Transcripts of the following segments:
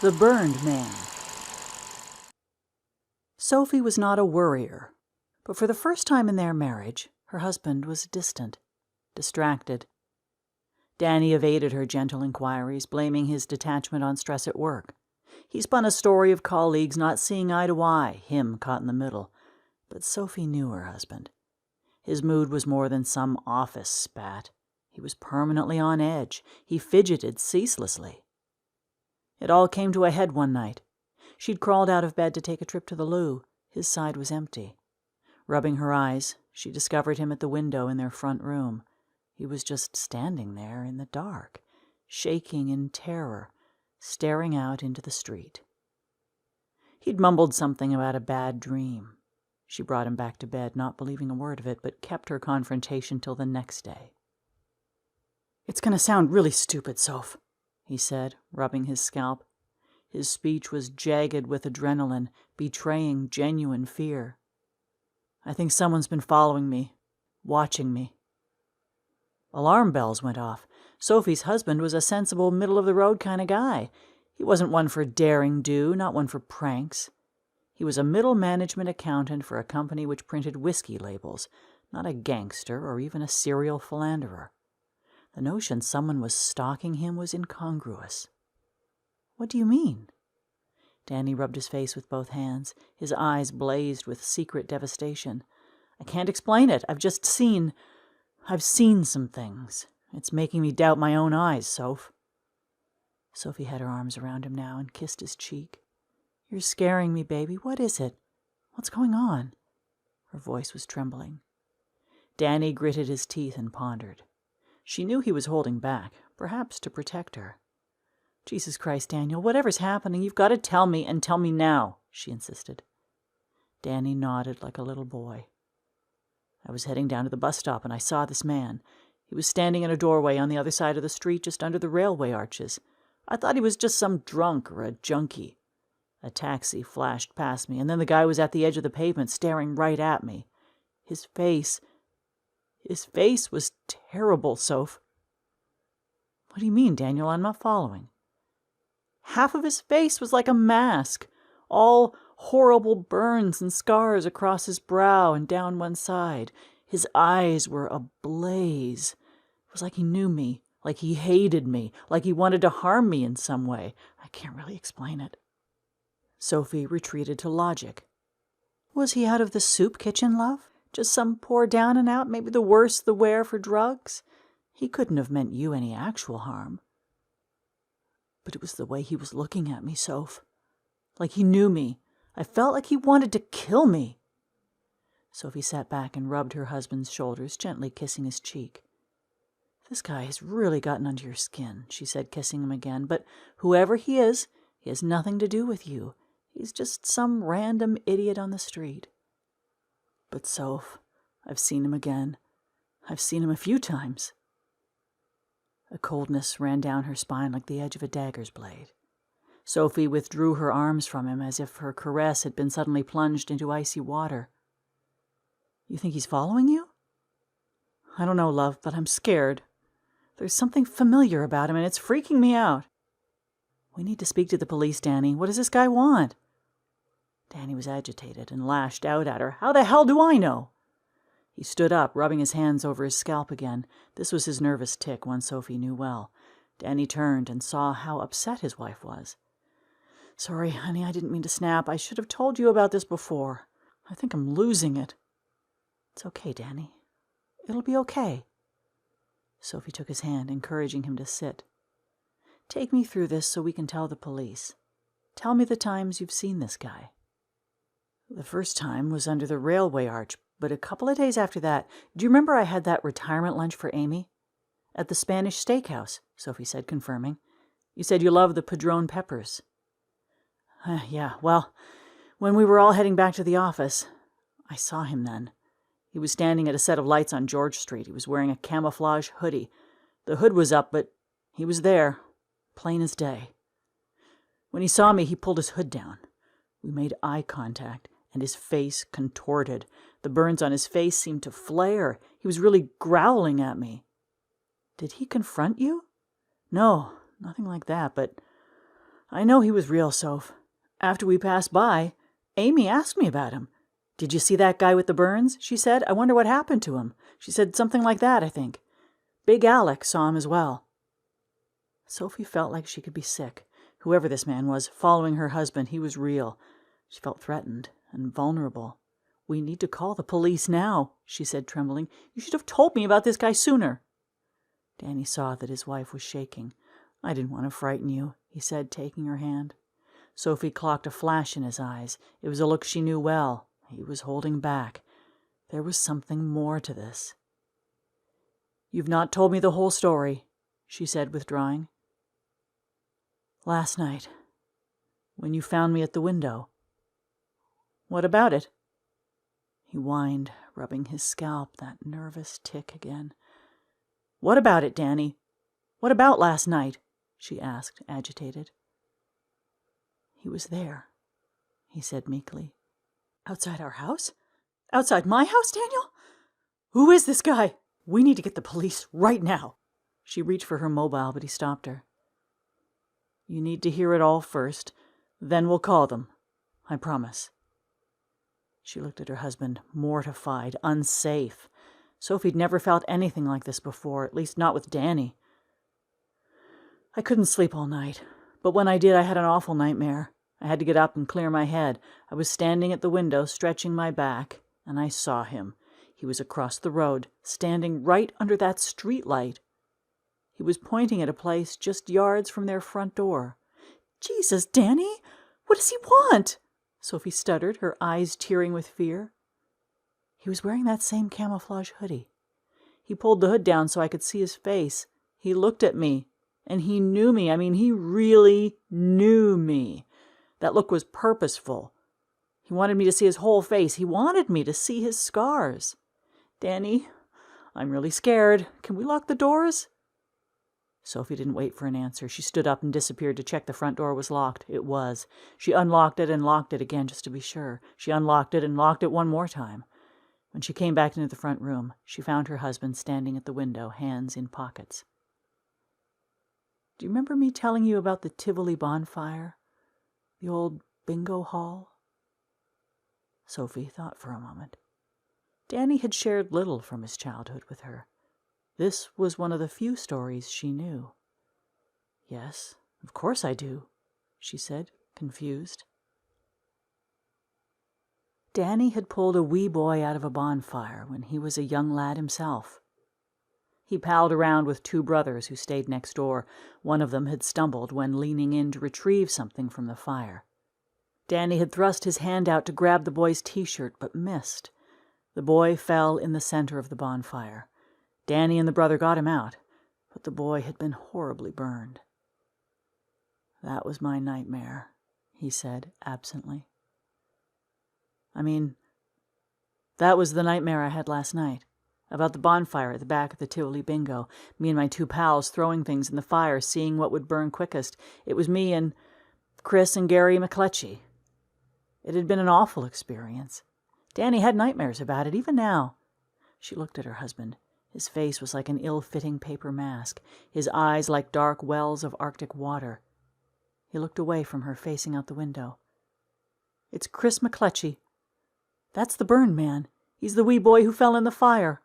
The Burned Man. Sophie was not a worrier, but for the first time in their marriage, her husband was distant, distracted. Danny evaded her gentle inquiries, blaming his detachment on stress at work. He spun a story of colleagues not seeing eye to eye, him caught in the middle. But Sophie knew her husband. His mood was more than some office spat. He was permanently on edge. He fidgeted ceaselessly. It all came to a head one night. She'd crawled out of bed to take a trip to the loo. His side was empty. Rubbing her eyes, she discovered him at the window in their front room. He was just standing there in the dark, shaking in terror, staring out into the street. He'd mumbled something about a bad dream. She brought him back to bed, not believing a word of it, but kept her confrontation till the next day. "It's going to sound really stupid, Soph," he said, rubbing his scalp. His speech was jagged with adrenaline, betraying genuine fear. "I think someone's been following me, watching me." Alarm bells went off. Sophie's husband was a sensible, middle-of-the-road kind of guy. He wasn't one for daring-do, not one for pranks. He was a middle management accountant for a company which printed whiskey labels, not a gangster or even a serial philanderer. The notion someone was stalking him was incongruous. "What do you mean?" Danny rubbed his face with both hands. His eyes blazed with secret devastation. "I can't explain it. I've seen some things. It's making me doubt my own eyes, Soph." Sophie had her arms around him now and kissed his cheek. "You're scaring me, baby. What is it? What's going on?" Her voice was trembling. Danny gritted his teeth and pondered. She knew he was holding back, perhaps to protect her. "Jesus Christ, Daniel, whatever's happening, you've got to tell me, and tell me now," she insisted. Danny nodded like a little boy. "I was heading down to the bus stop, and I saw this man. He was standing in a doorway on the other side of the street, just under the railway arches. I thought he was just some drunk or a junkie. A taxi flashed past me, and then the guy was at the edge of the pavement, staring right at me. His face was terrible, Soph." "What do you mean, Daniel? I'm not following." "Half of his face was like a mask, all horrible burns and scars across his brow and down one side. His eyes were ablaze. It was like he knew me, like he hated me, like he wanted to harm me in some way. I can't really explain it." Sophie retreated to logic. "Was he out of the soup kitchen, love? Just some poor down and out, maybe the worse the wear for drugs? He couldn't have meant you any actual harm." "But it was the way he was looking at me, Soph. Like he knew me. I felt like he wanted to kill me." Sophie sat back and rubbed her husband's shoulders, gently kissing his cheek. "This guy has really gotten under your skin," she said, kissing him again. "But whoever he has nothing to do with you. He's just some random idiot on the street." "But, Soph, I've seen him again. I've seen him a few times." A coldness ran down her spine like the edge of a dagger's blade. Sophie withdrew her arms from him as if her caress had been suddenly plunged into icy water. "You think he's following you?" "I don't know, love, but I'm scared. There's something familiar about him, and it's freaking me out." "We need to speak to the police, Danny. What does this guy want?" Danny was agitated and lashed out at her. "How the hell do I know?" He stood up, rubbing his hands over his scalp again. This was his nervous tic, one Sophie knew well. Danny turned and saw how upset his wife was. "Sorry, honey, I didn't mean to snap. I should have told you about this before. I think I'm losing it." "It's okay, Danny. It'll be okay." Sophie took his hand, encouraging him to sit. "Take me through this so we can tell the police. Tell me the times you've seen this guy." "The first time was under the railway arch, but a couple of days after that, do you remember I had that retirement lunch for Amy?" "At the Spanish steakhouse," Sophie said, confirming. "You said you loved the padron peppers." Yeah, well, when we were all heading back to the office, I saw him then. He was standing at a set of lights on George Street. He was wearing a camouflage hoodie. The hood was up, but he was there, plain as day. When he saw me, he pulled his hood down. We made eye contact, and his face contorted. The burns on his face seemed to flare. He was really growling at me. "Did he confront you?" "No, nothing like that, but I know he was real, Soph. After we passed by, Amy asked me about him. Did you see that guy with the burns? She said. I wonder what happened to him. She said something like that, I think. Big Alec saw him as well. Sophie felt like she could be sick. Whoever this man was, following her husband, he was real. She felt threatened and vulnerable. We need to call the police now, she said, trembling. You should have told me about this guy sooner. Danny saw that his wife was shaking. I didn't want to frighten you, he said, taking her hand. Sophie clocked a flash in his eyes. It was a look she knew well. He was holding back. There was something more to this. You've not told me the whole story, she said, withdrawing. Last night, when you found me at the window. What about it? He whined, rubbing his scalp, that nervous tick again. What about it, Danny? What about last night? She asked, agitated. He was there, he said meekly. Outside our house? Outside my house, Daniel? Who is this guy? We need to get the police right now. She reached for her mobile, but he stopped her. You need to hear it all first. Then we'll call them. I promise. She looked at her husband, mortified, unsafe. Sophie'd never felt anything like this before, at least not with Danny. I couldn't sleep all night, but when I did, I had an awful nightmare. I had to get up and clear my head. I was standing at the window, stretching my back, and I saw him. He was across the road, standing right under that street light. He was pointing at a place just yards from their front door. Jesus, Danny! What does he want? Sophie stuttered, her eyes tearing with fear. He was wearing that same camouflage hoodie. He pulled the hood down so I could see his face. He looked at me, and he knew me. I mean, he really knew me. That look was purposeful. He wanted me to see his whole face. He wanted me to see his scars. Danny, I'm really scared. Can we lock the doors? Sophie didn't wait for an answer. She stood up and disappeared to check the front door was locked. It was. She unlocked it and locked it again just to be sure. She unlocked it and locked it one more time. When she came back into the front room, she found her husband standing at the window, hands in pockets. Do you remember me telling you about the Tivoli bonfire? The old bingo hall? Sophie thought for a moment. Danny had shared little from his childhood with her. This was one of the few stories she knew. Yes, of course I do, she said, confused. Danny had pulled a wee boy out of a bonfire when he was a young lad himself. He palled around with two brothers who stayed next door. One of them had stumbled when leaning in to retrieve something from the fire. Danny had thrust his hand out to grab the boy's T-shirt, but missed. The boy fell in the center of the bonfire. Danny and the brother got him out, but the boy had been horribly burned. That was my nightmare, he said absently. I mean, that was the nightmare I had last night, about the bonfire at the back of the Tivoli bingo, me and my two pals throwing things in the fire, seeing what would burn quickest. It was me and Chris and Gary McCletchy. It had been an awful experience. Danny had nightmares about it, even now. She looked at her husband. His face was like an ill-fitting paper mask, his eyes like dark wells of Arctic water. He looked away from her, facing out the window. It's Chris McCletchy. That's the burned man. He's the wee boy who fell in the fire.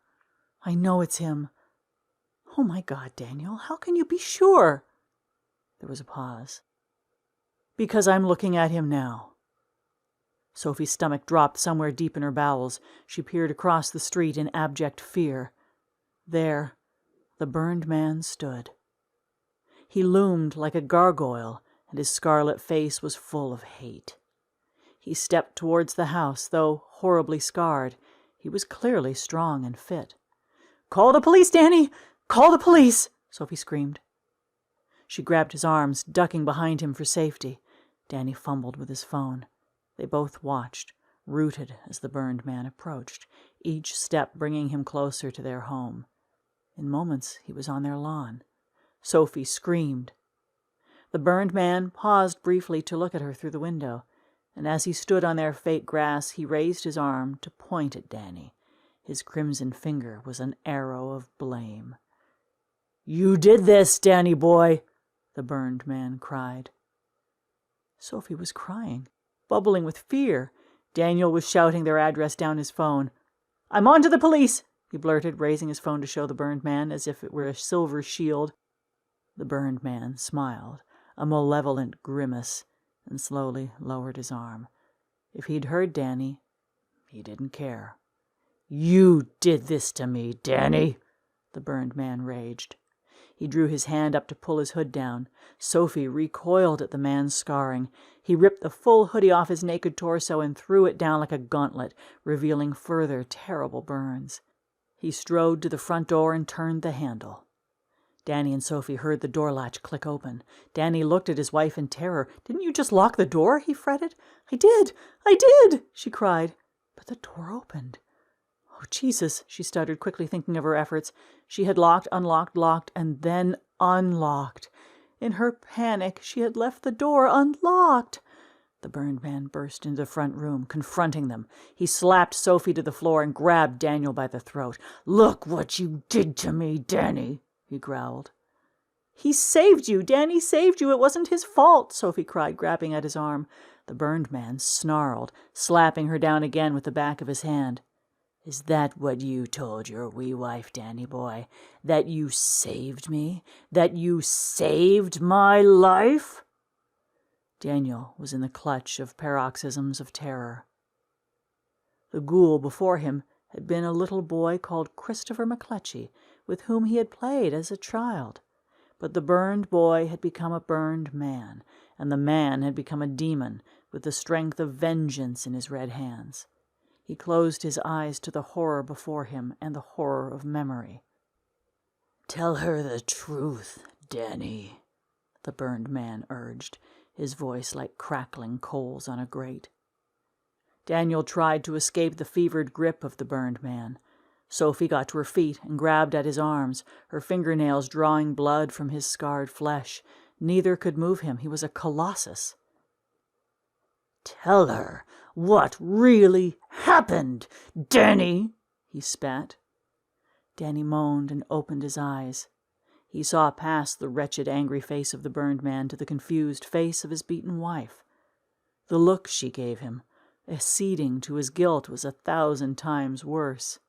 I know it's him. Oh, my God, Daniel, how can you be sure? There was a pause. Because I'm looking at him now. Sophie's stomach dropped somewhere deep in her bowels. She peered across the street in abject fear. There, the burned man stood. He loomed like a gargoyle, and his scarlet face was full of hate. He stepped towards the house, though horribly scarred. He was clearly strong and fit. "Call the police, Danny! Call the police!" Sophie screamed. She grabbed his arms, ducking behind him for safety. Danny fumbled with his phone. They both watched, rooted as the burned man approached, each step bringing him closer to their home. In moments, he was on their lawn. Sophie screamed. The burned man paused briefly to look at her through the window, and as he stood on their fake grass, he raised his arm to point at Danny. His crimson finger was an arrow of blame. "You did this, Danny boy!" the burned man cried. Sophie was crying, bubbling with fear. Daniel was shouting their address down his phone. "I'm on to the police," he blurted, raising his phone to show the burned man as if it were a silver shield. The burned man smiled, a malevolent grimace, and slowly lowered his arm. If he'd heard Danny, he didn't care. "You did this to me, Danny," the burned man raged. He drew his hand up to pull his hood down. Sophie recoiled at the man's scarring. He ripped the full hoodie off his naked torso and threw it down like a gauntlet, revealing further terrible burns. He strode to the front door and turned the handle. Danny and Sophie heard the door latch click open. Danny looked at his wife in terror. "Didn't you just lock the door?" he fretted. I did, she cried. But the door opened. "Oh, Jesus," she stuttered, quickly thinking of her efforts. She had locked, unlocked, locked, and then unlocked. In her panic, she had left the door unlocked. The burned man burst into the front room, confronting them. He slapped Sophie to the floor and grabbed Daniel by the throat. "Look what you did to me, Danny," he growled. "He saved you. Danny saved you. It wasn't his fault," Sophie cried, grabbing at his arm. The burned man snarled, slapping her down again with the back of his hand. "Is that what you told your wee wife, Danny boy? That you saved me? That you saved my life?" Daniel was in the clutch of paroxysms of terror. The ghoul before him had been a little boy called Christopher McCletchy, with whom he had played as a child. But the burned boy had become a burned man, and the man had become a demon with the strength of vengeance in his red hands. He closed his eyes to the horror before him and the horror of memory. "Tell her the truth, Danny," the burned man urged, his voice like crackling coals on a grate. Daniel tried to escape the fevered grip of the burned man. Sophie got to her feet and grabbed at his arms, her fingernails drawing blood from his scarred flesh. Neither could move him. He was a colossus. "Tell her what really happened, Danny," he spat. Danny moaned and opened his eyes. He saw past the wretched, angry face of the burned man to the confused face of his beaten wife. The look she gave him, acceding to his guilt, was 1,000 times worse.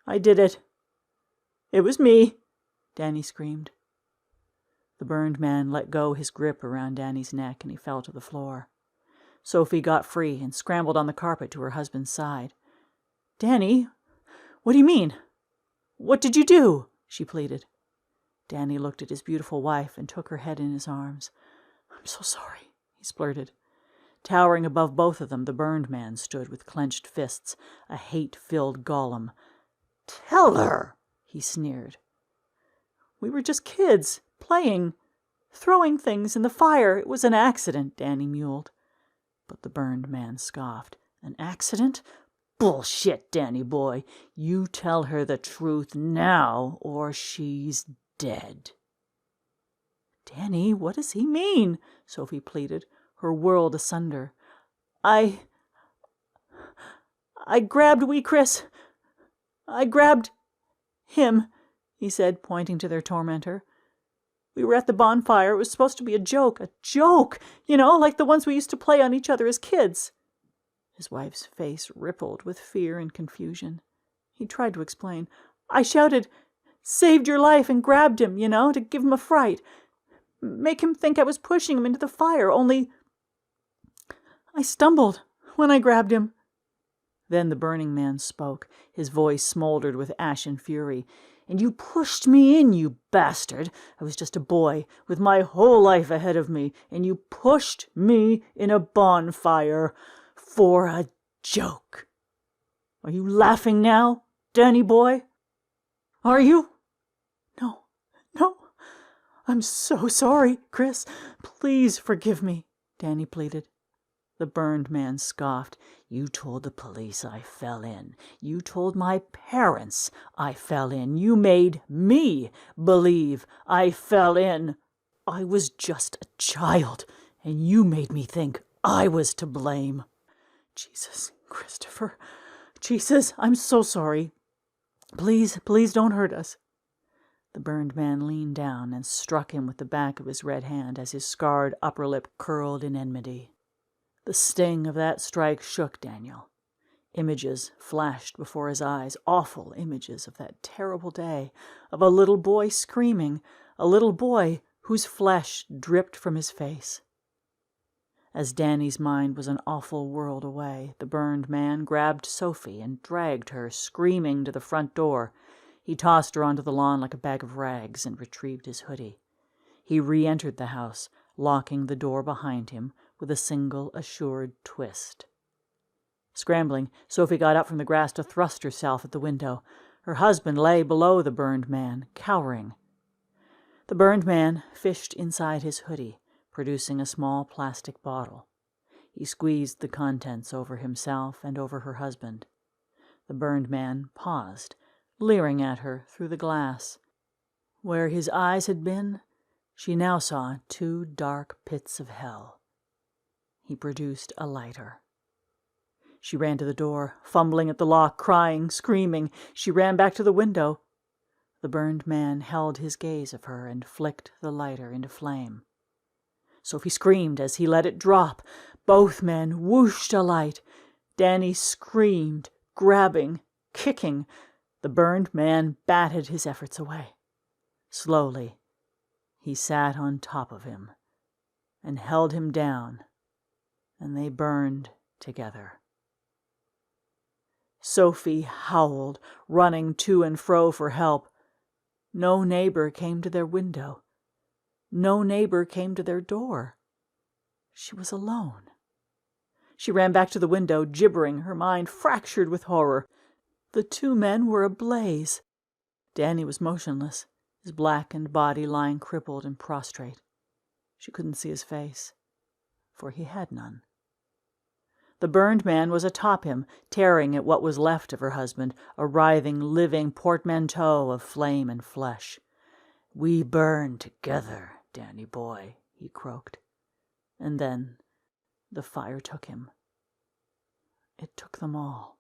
"I did it. It was me," Danny screamed. The burned man let go his grip around Danny's neck, and he fell to the floor. Sophie got free and scrambled on the carpet to her husband's side. "Danny, what do you mean? What did you do?" she pleaded. Danny looked at his beautiful wife and took her head in his arms. "I'm so sorry," he splurted. Towering above both of them, the burned man stood with clenched fists, a hate-filled golem. "Tell her," he sneered. "We were just kids, playing, throwing things in the fire. It was an accident," Danny mewled. But the burned man scoffed. "An accident? Bullshit, Danny boy. You tell her the truth now, or she's dead." "Danny, what does he mean?" Sophie pleaded, her world asunder. I grabbed wee Chris. I grabbed him," he said, pointing to their tormentor. "We were at the bonfire. It was supposed to be a joke, you know, like the ones we used to play on each other as kids." His wife's face rippled with fear and confusion. He tried to explain. "I shouted, 'Saved your life,' and grabbed him, you know, to give him a fright. Make him think I was pushing him into the fire, only I stumbled when I grabbed him." Then the burning man spoke. His voice smoldered with ashen fury. "And you pushed me in, you bastard. I was just a boy with my whole life ahead of me, and you pushed me in a bonfire for a joke. Are you laughing now, Danny boy? Are you?" No. I'm so sorry, Chris. Please forgive me," Danny pleaded. The burned man scoffed. "You told the police I fell in. You told my parents I fell in. You made me believe I fell in. I was just a child, and you made me think I was to blame. Jesus, Christopher. Jesus, I'm so sorry. Please don't hurt us." The burned man leaned down and struck him with the back of his red hand as his scarred upper lip curled in enmity. The sting of that strike shook Daniel. Images flashed before his eyes, awful images of that terrible day, of a little boy screaming, a little boy whose flesh dripped from his face. As Danny's mind was an awful world away, the burned man grabbed Sophie and dragged her, screaming, to the front door. He tossed her onto the lawn like a bag of rags and retrieved his hoodie. He re-entered the house, locking the door behind him with a single assured twist. Scrambling, Sophie got up from the grass to thrust herself at the window. Her husband lay below the burned man, cowering. The burned man fished inside his hoodie, producing a small plastic bottle. He squeezed the contents over himself and over her husband. The burned man paused, leering at her through the glass. Where his eyes had been, she now saw 2 dark pits of hell. He produced a lighter. She ran to the door, fumbling at the lock, crying, screaming. She ran back to the window. The burned man held his gaze of her and flicked the lighter into flame. Sophie screamed as he let it drop. Both men whooshed alight. Danny screamed, grabbing, kicking. The burned man batted his efforts away. Slowly, he sat on top of him and held him down, and they burned together. Sophie howled, running to and fro for help. No neighbor came to their window. No neighbor came to their door. She was alone. She ran back to the window, gibbering, her mind fractured with horror. The 2 men were ablaze. Danny was motionless, his blackened body lying crippled and prostrate. She couldn't see his face, for he had none. The burned man was atop him, tearing at what was left of her husband, a writhing, living portmanteau of flame and flesh. "We burn together, Danny boy," he croaked. And then the fire took him. It took them all.